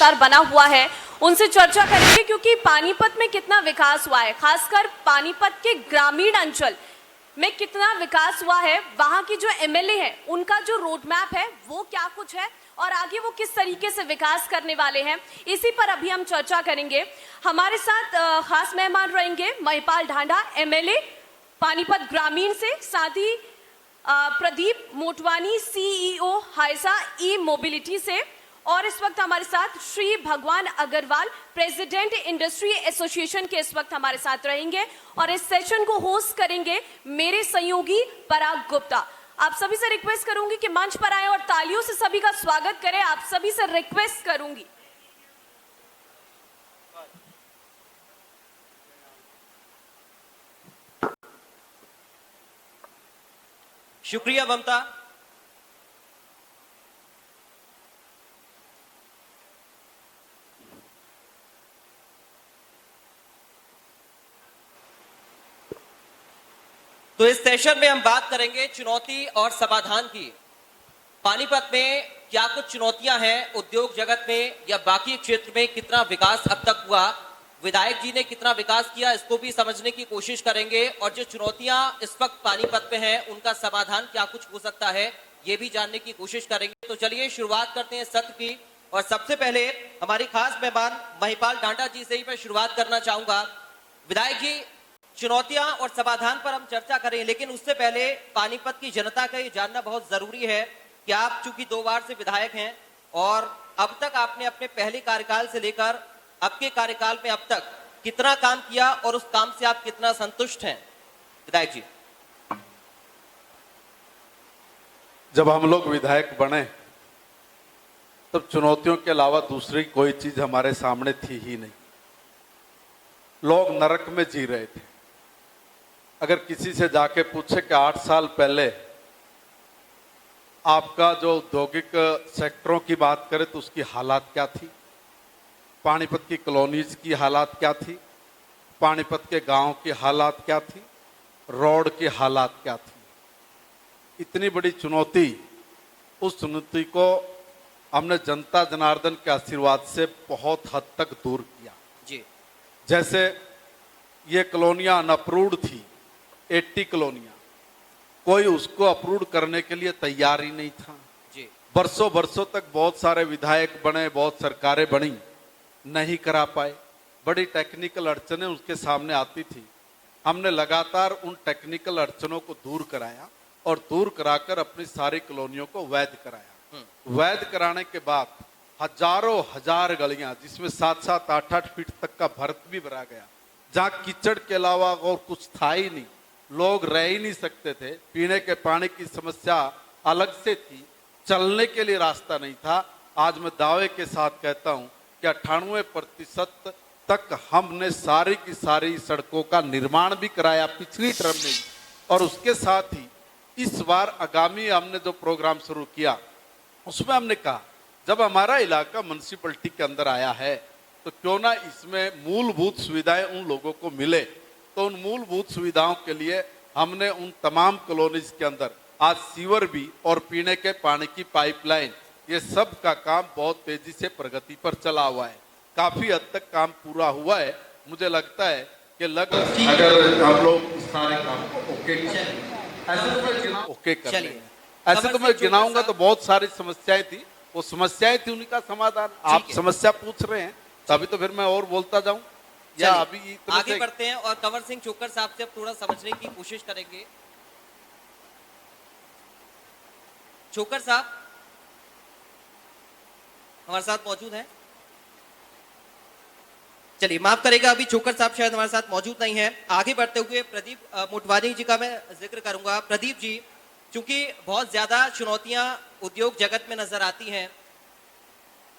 नमस्कार बना हुआ है, उनसे चर्चा करेंगे क्योंकि पानीपत में कितना विकास हुआ है, खासकर पानीपत के ग्रामीण अंचल में कितना विकास हुआ है, वहां की जो एमएलए है उनका जो रोड मैप है वो क्या कुछ है और आगे वो किस तरीके से विकास करने वाले हैं, इसी पर अभी हम चर्चा करेंगे। हमारे साथ खास मेहमान रहेंगे महिपाल ढांडा, एमएलए पानीपत ग्रामीण से, साथ ही प्रदीप मोटवानी, सीईओ हाइसा ई मोबिलिटी से, और इस वक्त हमारे साथ श्री भगवान अग्रवाल, प्रेसिडेंट इंडस्ट्री एसोसिएशन के इस वक्त हमारे साथ रहेंगे और इस सेशन को होस्ट करेंगे मेरे सहयोगी पराग गुप्ता। आप सभी से रिक्वेस्ट करूंगी कि मंच पर आए और तालियों से सभी का स्वागत करें। आप सभी से रिक्वेस्ट करूंगी। शुक्रिया ममता। तो इस सेशन में हम बात करेंगे चुनौती और समाधान की। पानीपत में क्या कुछ चुनौतियां हैं, उद्योग जगत में या बाकी क्षेत्र में कितना विकास अब तक हुआ, विधायक जी ने कितना विकास किया, इसको भी समझने की कोशिश करेंगे और जो चुनौतियां इस वक्त पानीपत में हैं उनका समाधान क्या कुछ हो सकता है ये भी जानने की कोशिश करेंगे। तो चलिए शुरुआत करते हैं सत्र की, और सबसे पहले हमारी खास मेहमान महिपाल ढांडा जी से ही मैं शुरुआत करना चाहूंगा। विधायक जी, चुनौतियां और समाधान पर हम चर्चा करें, लेकिन उससे पहले पानीपत की जनता का ये जानना बहुत जरूरी है कि आप चूंकि 2 बार से विधायक हैं और अब तक आपने अपने पहले कार्यकाल से लेकर अब के कार्यकाल में अब तक कितना काम किया और उस काम से आप कितना संतुष्ट हैं। विधायक जी। जब हम लोग विधायक बने तब चुनौतियों के अलावा दूसरी कोई चीज हमारे सामने थी ही नहीं। लोग नरक में जी रहे थे। अगर किसी से जाके पूछे कि 8 साल पहले आपका जो औद्योगिक सेक्टरों की बात करें तो उसकी हालात क्या थी, पानीपत की कॉलोनीज की हालात क्या थी, पानीपत के गांव की हालात क्या थी, रोड की हालात क्या थी, इतनी बड़ी चुनौती, उस चुनौती को हमने जनता जनार्दन के आशीर्वाद से बहुत हद तक दूर किया जी। जैसे ये कॉलोनियां अनअप्रूव्ड थी, 80 कॉलोनियां, कोई उसको अप्रूव करने के लिए तैयार ही नहीं था जी। बरसों बरसों तक बहुत सारे विधायक बने, बहुत सरकारें बनी, नहीं करा पाए। बड़ी टेक्निकल अड़चनें उसके सामने आती थी। हमने लगातार उन टेक्निकल अड़चनों को दूर कराया और दूर कराकर अपनी सारी कॉलोनियों को वैध कराया। वैध कराने के बाद हजारों हजार गलियां, जिसमें 7-7, 8-8 फीट तक का भरत भी भरा गया, जहां कीचड़ के अलावा और कुछ था ही नहीं, लोग रह ही नहीं सकते थे, पीने के पानी की समस्या अलग से थी, चलने के लिए रास्ता नहीं था। आज मैं दावे के साथ कहता हूं कि 98% तक हमने सारी की सारी सड़कों का निर्माण भी कराया पिछली टर्म में ही। और उसके साथ ही इस बार आगामी हमने जो प्रोग्राम शुरू किया उसमें हमने कहा जब हमारा इलाका म्युनिसिपैलिटी के अंदर आया है तो क्यों ना इसमें मूलभूत सुविधाएं उन लोगों को मिले। तो उन मूलभूत सुविधाओं के लिए हमने उन तमाम कॉलोनीज के अंदर आज सीवर भी और पीने के पानी की पाइपलाइन, ये सब का काम बहुत तेजी से प्रगति पर चला हुआ है। काफी हद तक काम पूरा हुआ है। मुझे लगता है कि अगर हम लोग सारे काम को ओके कर लेंगे। ऐसे तो मैं गिनाऊंगा तो बहुत सारी समस्याएं थी, वो समस्याएं थी उनका समाधान। आप समस्या पूछ रहे हैं तभी तो फिर मैं और बोलता जाऊं या अभी आगे बढ़ते हैं और कंवर सिंह चोकर साहब से अब थोड़ा समझने की कोशिश करेंगे। चोकर साहब हमारे साथ मौजूद हैं? चलिए माफ करेगा, अभी चोकर साहब शायद हमारे साथ मौजूद नहीं है। आगे बढ़ते हुए प्रदीप मोटवानी जी का मैं जिक्र करूंगा। प्रदीप जी, चूंकि बहुत ज्यादा चुनौतियां उद्योग जगत में नजर आती हैं,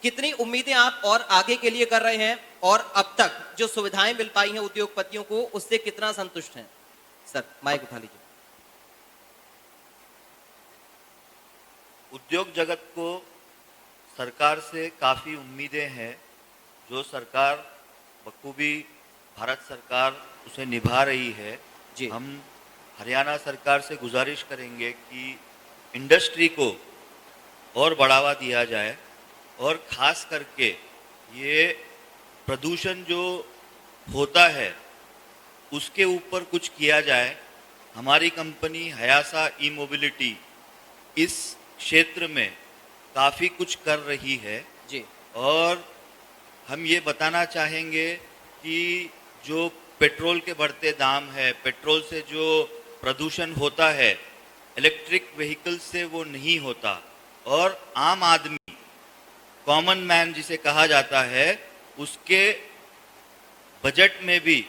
कितनी उम्मीदें आप और आगे के लिए कर रहे हैं और अब तक जो सुविधाएं मिल पाई हैं उद्योगपतियों को उससे कितना संतुष्ट हैं? सर माइक उठा लीजिए। उद्योग जगत को सरकार से काफी उम्मीदें हैं। जो सरकार बखूबी भारत सरकार उसे निभा रही है जी। हम हरियाणा सरकार से गुजारिश करेंगे कि इंडस्ट्री को और बढ़ावा दिया जाए और खास करके ये प्रदूषण जो होता है उसके ऊपर कुछ किया जाए। हमारी कंपनी हयासा ई मोबिलिटी इस क्षेत्र में काफ़ी कुछ कर रही है जी। और हम ये बताना चाहेंगे कि जो पेट्रोल के बढ़ते दाम है, पेट्रोल से जो प्रदूषण होता है, इलेक्ट्रिक व्हीकल से वो नहीं होता। और आम आदमी, कॉमन मैन जिसे कहा जाता है, उसके बजट में भी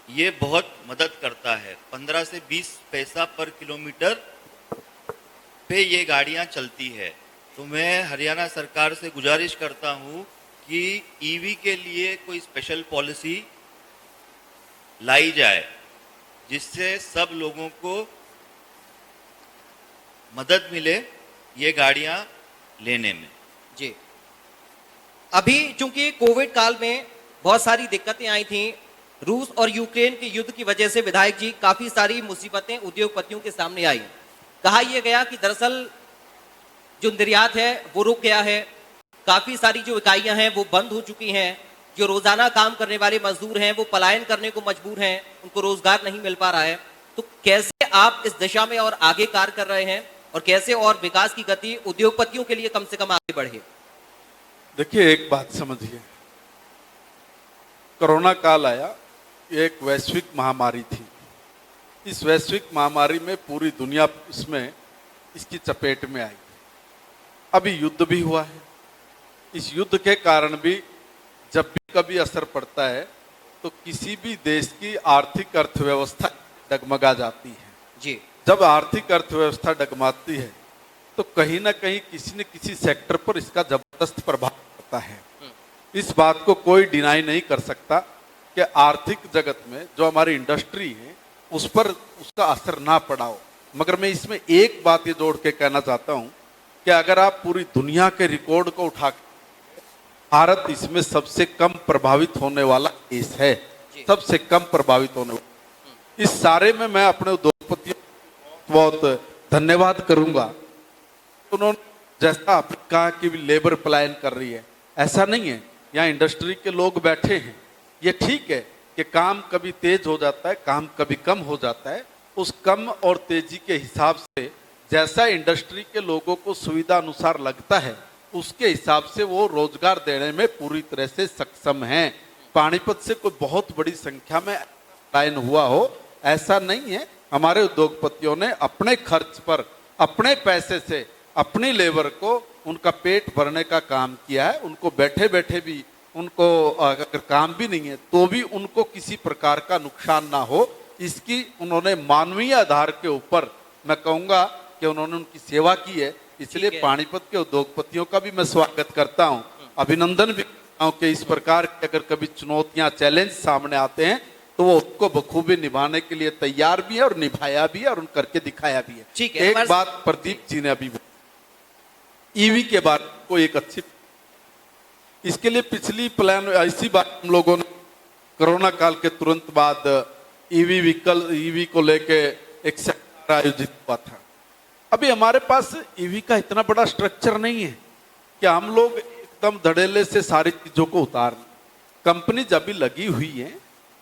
ये बहुत मदद करता है। 15 से 20 पैसा पर किलोमीटर पे ये गाड़ियां चलती है। तो मैं हरियाणा सरकार से गुजारिश करता हूँ कि ईवी के लिए कोई स्पेशल पॉलिसी लाई जाए जिससे सब लोगों को मदद मिले ये गाड़ियां लेने में। जी। अभी चूंकि कोविड काल में बहुत सारी दिक्कतें आई थी, रूस और यूक्रेन के युद्ध की वजह से विधायक जी काफी सारी मुसीबतें उद्योगपतियों के सामने आई। कहा यह गया कि दरअसल जो निर्यात है वो रुक गया है, काफी सारी जो इकाइयां हैं वो बंद हो चुकी हैं, जो रोजाना काम करने वाले मजदूर हैं वो पलायन करने को मजबूर हैं, उनको रोजगार नहीं मिल पा रहा है। तो कैसे आप इस दिशा में और आगे कार्य कर रहे हैं और कैसे और विकास की गति उद्योगपतियों के लिए कम से कम आगे बढ़े? देखिए, एक बात समझिए, कोरोना काल आया, ये एक वैश्विक महामारी थी। इस वैश्विक महामारी में पूरी दुनिया इसमें इसकी चपेट में आई। अभी युद्ध भी हुआ है। इस युद्ध के कारण भी जब भी कभी असर पड़ता है तो किसी भी देश की आर्थिक अर्थव्यवस्था डगमगा जाती है। जी। जब आर्थिक अर्थव्यवस्था डगमगाती है तो कहीं ना कहीं किसी न किसी सेक्टर पर इसका जबरदस्त प्रभाव पड़ता है। इस बात को कोई डिनाई नहीं कर सकता कि आर्थिक जगत में जो हमारी इंडस्ट्री है उस पर उसका असर ना पड़ा हो। मगर मैं इसमें एक बात ये जोड़ के कहना चाहता हूं कि अगर आप पूरी दुनिया के रिकॉर्ड को उठा, भारत इसमें सबसे कम प्रभावित होने वाला देश है, सबसे कम प्रभावित होने वाला। इस सारे में मैं अपने उद्योगपतियों को बहुत धन्यवाद करूंगा। उन्होंने जैसा आपने कहा कि लेबर पलायन कर रही है, ऐसा नहीं है। यहाँ इंडस्ट्री के लोग बैठे हैं, ये ठीक है कि काम कभी तेज हो जाता है, काम कभी कम हो जाता है। उस कम और तेजी के हिसाब से जैसा इंडस्ट्री के लोगों को सुविधा अनुसार लगता है उसके हिसाब से वो रोजगार देने में पूरी तरह से सक्षम हैं। पानीपत से कोई बहुत बड़ी संख्या में पलायन हुआ हो ऐसा नहीं है। हमारे उद्योगपतियों ने अपने खर्च पर, अपने पैसे से, अपनी लेबर को उनका पेट भरने का काम किया है। उनको बैठे बैठे भी, उनको अगर काम भी नहीं है तो भी उनको किसी प्रकार का नुकसान ना हो, इसकी उन्होंने मानवीय आधार के ऊपर मैं कहूँगा कि उन्होंने उनकी सेवा की है। इसलिए पानीपत के उद्योगपतियों का भी मैं स्वागत करता हूँ, अभिनंदन भी करता हूँ कि इस प्रकार की अगर कभी चुनौतियां, चैलेंज सामने आते हैं तो वो उसको बखूबी निभाने के लिए तैयार भी है और निभाया भी है और उन करके दिखाया भी है। ठीक है। एक बात प्रदीप जी ने अभी ईवी के बारे में को एक अच्छी, इसके लिए पिछली प्लान ऐसी बात हम लोगों ने कोरोना काल के तुरंत बाद ईवी को लेके एक सेमिनार आयोजित हुआ था। अभी हमारे पास ईवी का इतना बड़ा स्ट्रक्चर नहीं है कि हम लोग एकदम धड़ेले से सारी चीजों को उतार लें। कंपनी जब भी लगी हुई है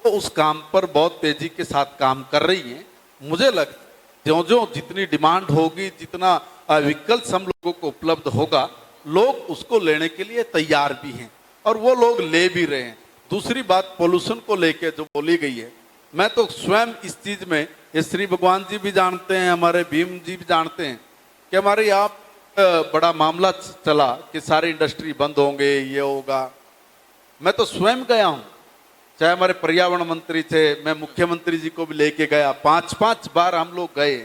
तो उस काम पर बहुत तेजी के साथ काम कर रही है। मुझे लगता है जो जितनी डिमांड होगी, जितना व्हीकल्स हम लोगों को उपलब्ध होगा, लोग उसको लेने के लिए तैयार भी हैं और वो लोग ले भी रहे हैं। दूसरी बात, पोल्यूशन को लेके जो बोली गई है, मैं तो स्वयं इस चीज में, ये श्री भगवान जी भी जानते हैं, हमारे भीम जी भी जानते हैं कि हमारे यहाँ बड़ा मामला चला कि सारी इंडस्ट्री बंद होंगे, ये होगा। मैं तो स्वयं गया हूँ, चाहे हमारे पर्यावरण मंत्री थे, मैं मुख्यमंत्री जी को भी लेके गया, 5-5 बार हम लोग गए।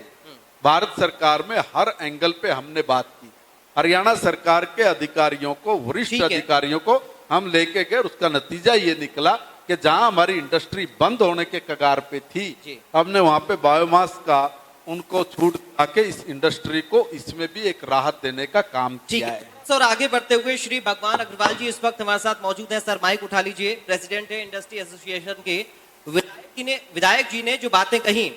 भारत सरकार में हर एंगल पे हमने बात की। हरियाणा सरकार के अधिकारियों को, वरिष्ठ अधिकारियों को हम लेके गए, उसका नतीजा ये निकला कि जहां हमारी इंडस्ट्री बंद होने के कगार पे थी, हमने वहां पे बायोमास का उनको छूट आके इस इंडस्ट्री को इसमें भी एक राहत देने का काम किया है। और आगे बढ़ते हुए श्री भगवान अग्रवाल जी इस वक्त हमारे साथ मौजूद हैं। सर माइक उठा लीजिए। प्रेसिडेंट है इंडस्ट्री एसोसिएशन के। विधायक जी ने जो बातें कही,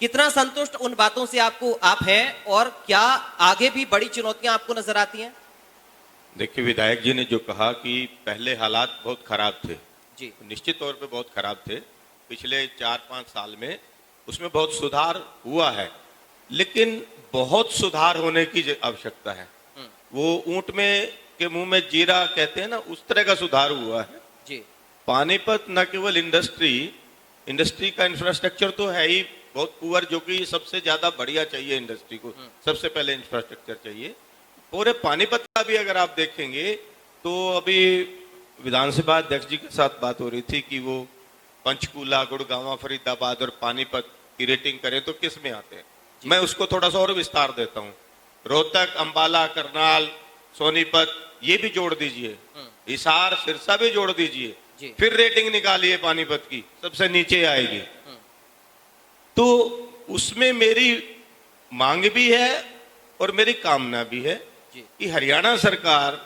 कितना संतुष्ट उन बातों से आप हैं और क्या आगे भी बड़ी चुनौतियां आपको नजर आती हैं? देखिए, विधायक जी ने जो कहा कि पहले हालात बहुत खराब थे, जी निश्चित तौर पे बहुत खराब थे। पिछले 4-5 साल में उसमें बहुत सुधार हुआ है, लेकिन बहुत सुधार होने की आवश्यकता है। वो ऊंट में के मुंह में जीरा कहते हैं ना, उस तरह का सुधार हुआ है। जी पानीपत न केवल इंडस्ट्री का इंफ्रास्ट्रक्चर तो है ही बहुत पुअर, जो कि सबसे ज्यादा बढ़िया चाहिए इंडस्ट्री को, सबसे पहले इंफ्रास्ट्रक्चर चाहिए। पूरे पानीपत का भी अगर आप देखेंगे तो अभी विधानसभा अध्यक्ष जी के साथ बात हो रही थी कि वो पंचकूला, गुड़गांव, फरीदाबाद और पानीपत की रेटिंग करें तो किस में आते हैं। मैं उसको थोड़ा सा और विस्तार देता हूँ। रोहतक, अंबाला, करनाल, सोनीपत ये भी जोड़ दीजिए, हिसार, सिरसा भी जोड़ दीजिए, जी। फिर रेटिंग निकालिए पानीपत की, सबसे नीचे आएगी। तो उसमें मेरी मांग भी है और मेरी कामना भी है जी। कि हरियाणा सरकार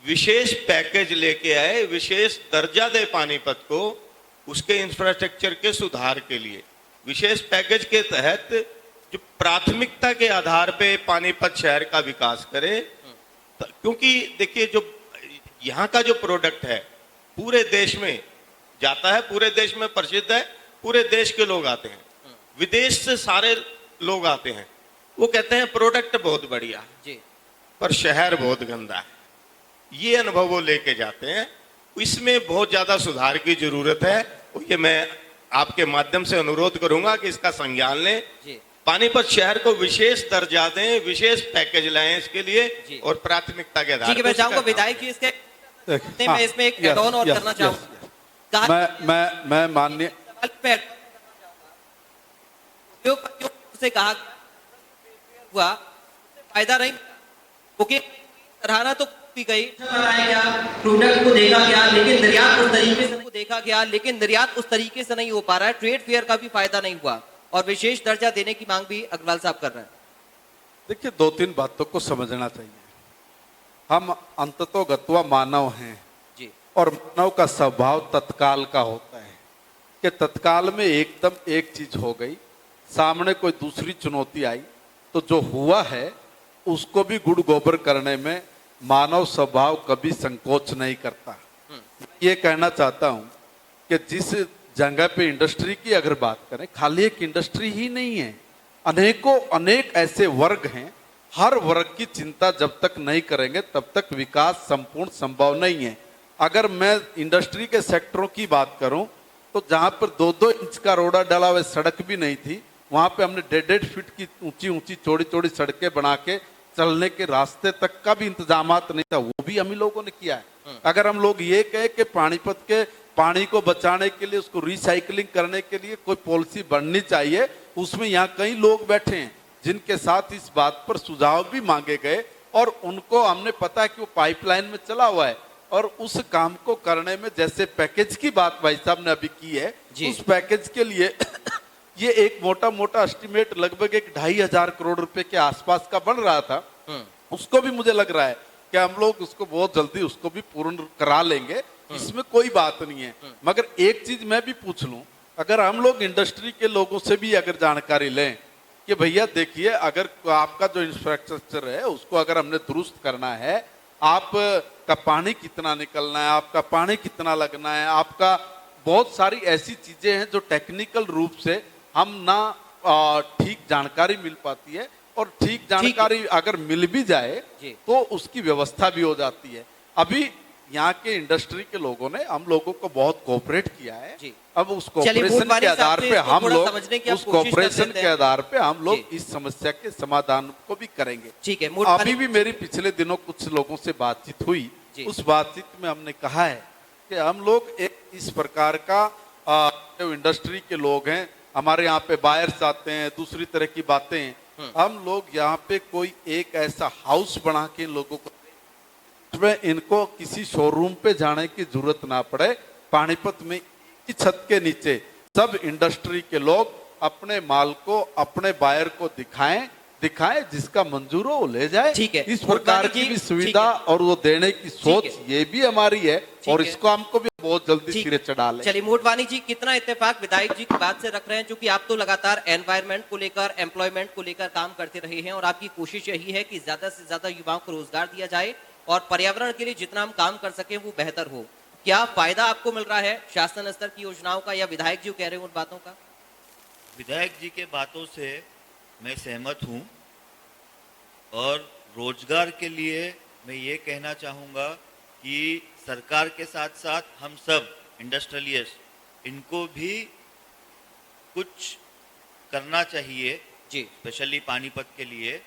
विशेष पैकेज लेके आए, विशेष दर्जा दे पानीपत को उसके इंफ्रास्ट्रक्चर के सुधार के लिए। विशेष पैकेज के तहत जो प्राथमिकता के आधार पे पानीपत शहर का विकास करे, क्योंकि देखिए जो यहाँ का जो प्रोडक्ट है पूरे देश में जाता है, पूरे देश में प्रसिद्ध है, पूरे देश के लोग आते हैं, विदेश से सारे लोग आते हैं। वो कहते हैं प्रोडक्ट बहुत बढ़िया जी पर शहर बहुत गंदा है, ये अनुभव वो लेके जाते हैं। इसमें बहुत ज्यादा सुधार की जरूरत है। ये मैं आपके माध्यम से अनुरोध करूंगा कि इसका संज्ञान लें, जी पानीपत शहर को विशेष दर्जा दें, विशेष पैकेज लाएं इसके जी। लिए और प्राथमिकता के आधार ठीक है, मैं चाहूंगा विधायक जी इसके मैं इसमें एक ऐड ऑन और करना चाहूंगा। मैं माननीय उद्योगपतियों से कहा हुआ फायदा नहीं, बुकिंग सराहना तो की गई, क्या प्रोडक्ट को देखा गया, लेकिन निर्यात उस तरीके से देखा गया, लेकिन निर्यात उस तरीके से नहीं हो पा रहा है। ट्रेड फेयर का भी फायदा नहीं हुआ और विशेष दर्जा देने की मांग भी अग्रवाल साहब कर रहे हैं। देखिए, 2-3 बातों को समझना चाहिए। हम अंततोगत्वा मानव हैं जी और मानव का स्वभाव तत्काल का होता है कि तत्काल में एकदम एक चीज हो गई, सामने कोई दूसरी चुनौती आई तो जो हुआ है उसको भी गुड़ गोबर करने में मानव स्वभाव कभी संकोच नहीं करता। ये कहना चाहता हूं कि जिस जगह पे इंडस्ट्री की अगर बात करें, खाली एक इंडस्ट्री ही नहीं है, अनेक ऐसे वर्ग हैं। हर वर्ग की चिंता जब तक नहीं करेंगे तब तक विकास संपूर्ण संभव नहीं है। अगर मैं इंडस्ट्री के सेक्टरों की बात करूं तो जहां पर 2-2 इंच का रोड़ा डाला हुआ सड़क भी नहीं थी, वहां पे हमने 1.5 फीट की ऊंची चौड़ी सड़कें बना के चलने के रास्ते तक का भी इंतजामात नहीं था, वो भी हम ही लोगों ने किया है। अगर हम लोग ये कहे कि पानीपत के पानी को बचाने के लिए, उसको रिसाइकलिंग करने के लिए कोई पॉलिसी बननी चाहिए, उसमें यहाँ कई लोग बैठे हैं जिनके साथ इस बात पर सुझाव भी मांगे गए और उनको हमने पता है कि वो पाइपलाइन में चला हुआ है और उस काम को करने में, जैसे पैकेज की बात भाई साहब ने अभी की है, उस पैकेज के लिए ये एक मोटा एस्टिमेट लगभग 2,500 करोड़ रुपए के आसपास का बन रहा था। उसको भी मुझे लग रहा है कि हम लोग उसको बहुत जल्दी उसको भी पूर्ण करा लेंगे, इसमें कोई बात नहीं है। मगर एक चीज मैं भी पूछ लूं, अगर हम लोग इंडस्ट्री के लोगों से भी अगर जानकारी लें कि भैया देखिए, अगर आपका जो इंफ्रास्ट्रक्चर है उसको अगर हमने दुरुस्त करना है, आपका पानी कितना निकलना है, आपका पानी कितना लगना है, आपका बहुत सारी ऐसी चीजें हैं जो टेक्निकल रूप से हम ना ठीक जानकारी मिल पाती है और ठीक जानकारी अगर मिल भी जाए तो उसकी व्यवस्था भी हो जाती है। अभी यहाँ के इंडस्ट्री के लोगों ने हम लोगों को बहुत कोऑपरेट किया है। अब उस कोऑपरेशन के आधार पे हम लोग इस समस्या के समाधान को भी करेंगे। ठीक है, अभी भी मेरी पिछले दिनों कुछ लोगों से बातचीत हुई, उस बातचीत में हमने कहा है कि हम लोग एक इस प्रकार का जो इंडस्ट्री के लोग हैं, हमारे यहाँ पे बायर्स आते हैं, दूसरी तरह की बातें हैं, हम लोग यहाँ पे कोई एक ऐसा हाउस बना के लोगों को, इसमें इनको किसी शोरूम पे जाने की जरूरत ना पड़े, पानीपत में इस छत के नीचे सब इंडस्ट्री के लोग अपने माल को, अपने बायर को दिखाएं, जिसका मंजूर हो वो ले जाए। ठीक है, इस प्रकार की भी सुविधा और वो देने की सोच ये भी हमारी है और इसको हमको भी बहुत जल्दी सिरे चढ़ा ले। चलिए मोटवानी जी, कितना इत्तेफाक विधायक जी की बात से रख रहे हैं, क्योंकि आप तो लगातार एनवायरनमेंट को लेकर, एम्प्लॉयमेंट को लेकर काम करते रहे हैं और आपकी कोशिश यही है कि ज्यादा से ज्यादा युवाओं को रोजगार दिया जाए और पर्यावरण के लिए जितना हम काम कर सके वो बेहतर हो। क्या फायदा आपको मिल रहा है शासन स्तर की योजनाओं का, या विधायक जी कह रहे हो उन बातों का? विधायक जी के बातों से मैं सहमत हूं, और रोजगार के लिए मैं ये कहना चाहूँगा कि सरकार के साथ साथ हम सब इंडस्ट्रियलिस्ट इनको भी कुछ करना चाहिए जी स्पेशली पानीपत के लिए।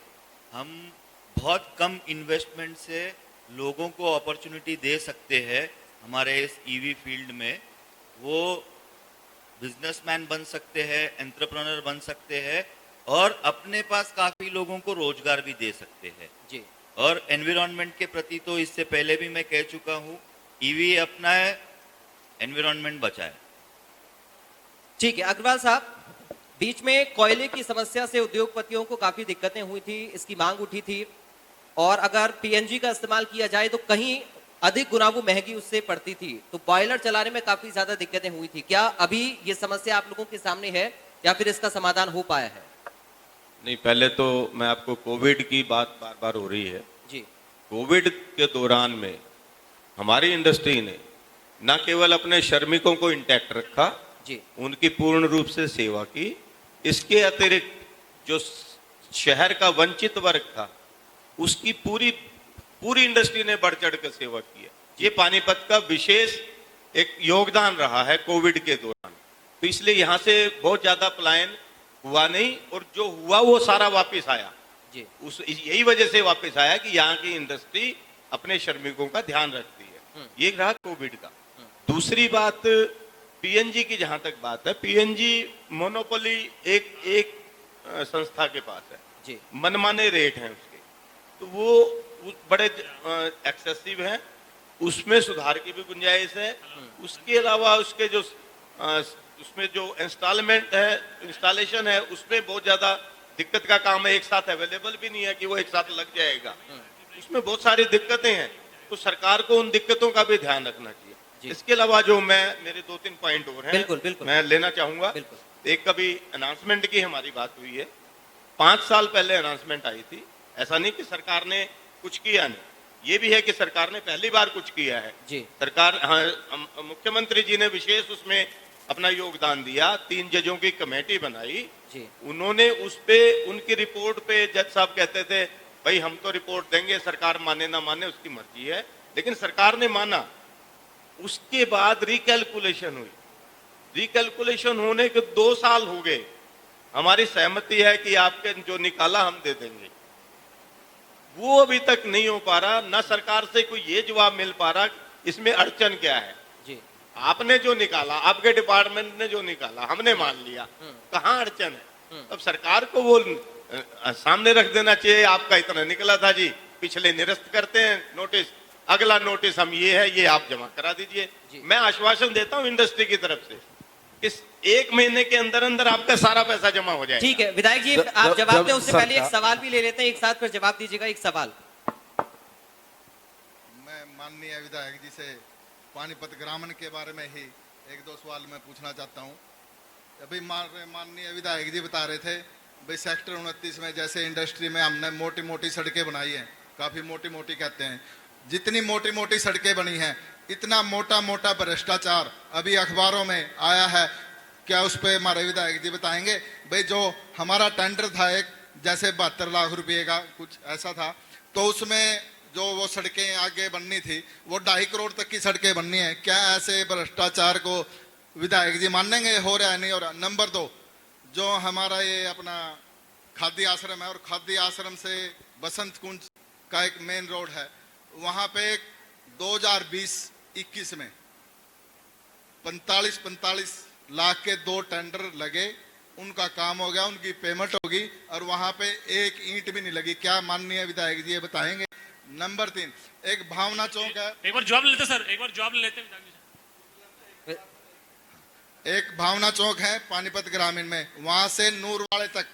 हम बहुत कम इन्वेस्टमेंट से लोगों को अपॉर्चुनिटी दे सकते हैं हमारे इस ईवी फील्ड में। वो बिजनेसमैन बन सकते हैं, एंटरप्रेन्योर बन सकते हैं, और अपने पास काफी लोगों को रोजगार भी दे सकते हैं। जी और एनवायरनमेंट के प्रति तो इससे पहले भी मैं कह चुका हूँ, ईवी अपनाए, एनवायरनमेंट बचाए। ठीक है अग्रवाल साहब, बीच में कोयले की समस्या से उद्योगपतियों को काफी दिक्कतें हुई थी, इसकी मांग उठी थी, और अगर पीएनजी का इस्तेमाल किया जाए तो कहीं अधिक गुना वो महंगी उससे पड़ती थी, तो बॉयलर चलाने में काफी ज्यादा दिक्कतें हुई थी। क्या अभी ये समस्या आप लोगों के सामने है, या फिर इसका समाधान हो पाया है? नहीं, पहले तो मैं आपको कोविड की बात बार बार हो रही है। जी कोविड के दौरान में हमारी इंडस्ट्री ने न केवल अपने श्रमिकों को इंटैक्ट रखा, जी उनकी पूर्ण रूप से सेवा की, इसके अतिरिक्त जो शहर का वंचित वर्ग था उसकी पूरी इंडस्ट्री ने बढ़ चढ़ कर सेवा की है। ये पानीपत का विशेष एक योगदान रहा है कोविड के दौरान। तो इसलिए यहाँ से बहुत ज्यादा पलायन हुआ नहीं, और जो हुआ वो सारा वापस आया। जी यही वजह से वापस आया कि यहाँ की इंडस्ट्री अपने श्रमिकों का ध्यान रखती है। ये रहा कोविड का। दूसरी बात, पीएनजी की जहां तक बात है, पीएनजी मोनोपोली एक संस्था के पास है। जी मनमाने रेट हैं उसके, तो वो बड़े एक्सेसिव हैं, उसमें सुधार की भी गुंजाइश है। उसके अलावा उसके जो उसमें जो इंस्टॉलेशन है उसमें बहुत ज्यादा दिक्कत का काम है। एक साथ अवेलेबल भी नहीं है कि वो एक साथ लग जाएगा, उसमें बहुत सारी दिक्कतें हैं। तो सरकार को उन दिक्कतों का भी ध्यान रखना चाहिए। इसके अलावा जो मेरे 2-3 पॉइंट और हैं, बिल्कुल मैं लेना चाहूंगा। एक कभी अनाउंसमेंट की हमारी बात हुई है, 5 साल पहले अनाउंसमेंट आई थी। ऐसा नहीं कि सरकार ने कुछ किया नहीं, ये भी है कि सरकार ने पहली बार कुछ किया है। जी सरकार, मुख्यमंत्री जी ने विशेष उसमें अपना योगदान दिया। 3 जजों की कमेटी बनाई जी उन्होंने, उस पे उनकी रिपोर्ट पे जज साहब कहते थे भाई हम तो रिपोर्ट देंगे, सरकार माने ना माने उसकी मर्जी है, लेकिन सरकार ने माना। उसके बाद रिकैलकुलेशन हुई, रिकैलकुलेशन होने के 2 साल हो गए। हमारी सहमति है कि आपके जो निकाला हम दे देंगे, वो अभी तक नहीं हो पा रहा। ना सरकार से कोई ये जवाब मिल पा रहा इसमें अड़चन क्या है। जी आपने जो निकाला, आपके डिपार्टमेंट ने जो निकाला, हमने मान लिया, कहाँ अड़चन है? अब सरकार को वो सामने रख देना चाहिए, आपका इतना निकला था जी, पिछले निरस्त करते हैं नोटिस, अगला नोटिस हम ये है, ये आप जमा करा दीजिए। मैं आश्वासन देता हूं इंडस्ट्री की तरफ से, इस 1 महीने के अंदर अंदर आपका सारा पैसा जमा हो जाएगा। ठीक है विधायक जी, आप जवाब दें उससे पहले एक सवाल भी ले लेते हैं एक साथ, फिर जवाब दीजिएगा। एक सवाल मैं माननीय विधायक जी से पानीपत ग्रामीण के बारे में ही 1-2 सवाल मैं पूछना चाहता हूँ। अभी माननीय विधायक जी बता रहे थे भाई सेक्टर 29 में जैसे इंडस्ट्री में हमने मोटी मोटी सड़कें बनाई हैं, काफ़ी मोटी मोटी कहते हैं, जितनी मोटी मोटी सड़कें बनी हैं इतना मोटा मोटा भ्रष्टाचार अभी अखबारों में आया है। क्या उस पर हमारे विधायक जी बताएंगे? भाई जो हमारा टेंडर था एक, जैसे 72 लाख रुपये का कुछ ऐसा था, तो उसमें जो वो सड़कें आगे बननी थी वो 2.5 करोड़ तक की सड़कें बननी है। क्या ऐसे भ्रष्टाचार को विधायक जी मानेंगे? हो रहा है नहीं हो रहा? नंबर 2, जो हमारा ये अपना खादी आश्रम है, और खादी आश्रम से बसंत कुंज का एक मेन रोड है, वहाँ पे 2020-21 में 45 लाख के 2 टेंडर लगे, उनका काम हो गया, उनकी पेमेंट होगी, और वहाँ पे एक ईंट भी नहीं लगी। क्या माननीय विधायक जी ये बताएंगे? नंबर 3, एक भावना चौक है, एक बार जवाब ले लेते सर, एक बार जवाब ले लेते हैं। एक भावना चौक है पानीपत ग्रामीण में, वहां से नूरवाड़े तक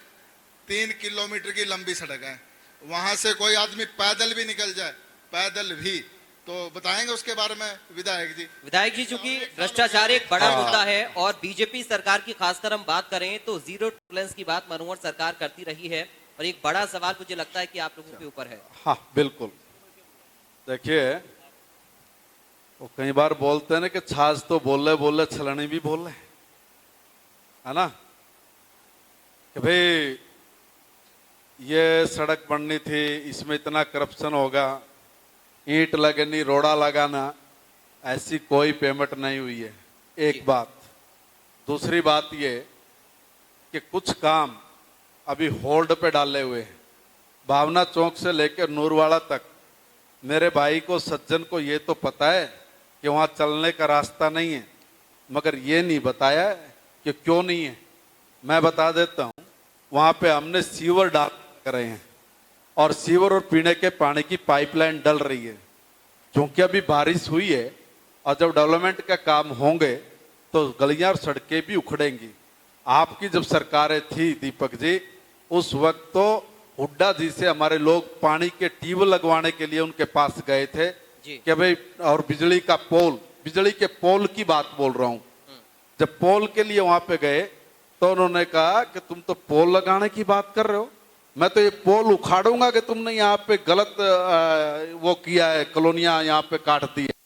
3 किलोमीटर की लंबी सड़क है, वहां से कोई आदमी पैदल भी निकल जाए, पैदल भी, तो बताएंगे उसके बारे में विधायक जी? विधायक जी, चूंकि भ्रष्टाचार एक बड़ा मुद्दा है और बीजेपी सरकार की खासकर हम बात करें तो जीरो टॉलरेंस की बात मनोहर सरकार करती रही है, और एक बड़ा सवाल मुझे लगता है कि आप लोगों के ऊपर है। हाँ बिल्कुल, देखिए, वो कई बार बोलते हैं ना कि छाछ तो बोले बोले छलनी भी बोले, है ना, कि भाई ये सड़क बननी थी, इसमें इतना करप्शन होगा, ईंट लगनी, रोड़ा लगाना, ऐसी कोई पेमेंट नहीं हुई है। एक बात। दूसरी बात ये कि कुछ काम अभी होल्ड पे डाले हुए हैं। भावना चौक से लेकर नूरवाड़ा तक मेरे भाई को, सज्जन को ये तो पता है कि वहाँ चलने का रास्ता नहीं है, मगर ये नहीं बताया कि क्यों नहीं है। मैं बता देता हूँ, वहाँ पे हमने सीवर डाल रहे हैं और सीवर और पीने के पानी की पाइपलाइन डल रही है। क्योंकि अभी बारिश हुई है और जब डेवलपमेंट का काम होंगे तो गलियां और सड़कें भी उखड़ेंगी। आपकी जब सरकारें थी दीपक जी, उस वक्त तो हुड्डा जी से हमारे लोग पानी के ट्यूबवेल लगवाने के लिए उनके पास गए थे कि भाई, और बिजली का पोल, बिजली के पोल की बात बोल रहा हूँ। जब पोल के लिए वहां पे गए तो उन्होंने कहा कि तुम तो पोल लगाने की बात कर रहे हो, मैं तो ये पोल उखाड़ूंगा कि तुमने यहाँ पे गलत वो किया है, कॉलोनियां यहाँ पे काट दी है।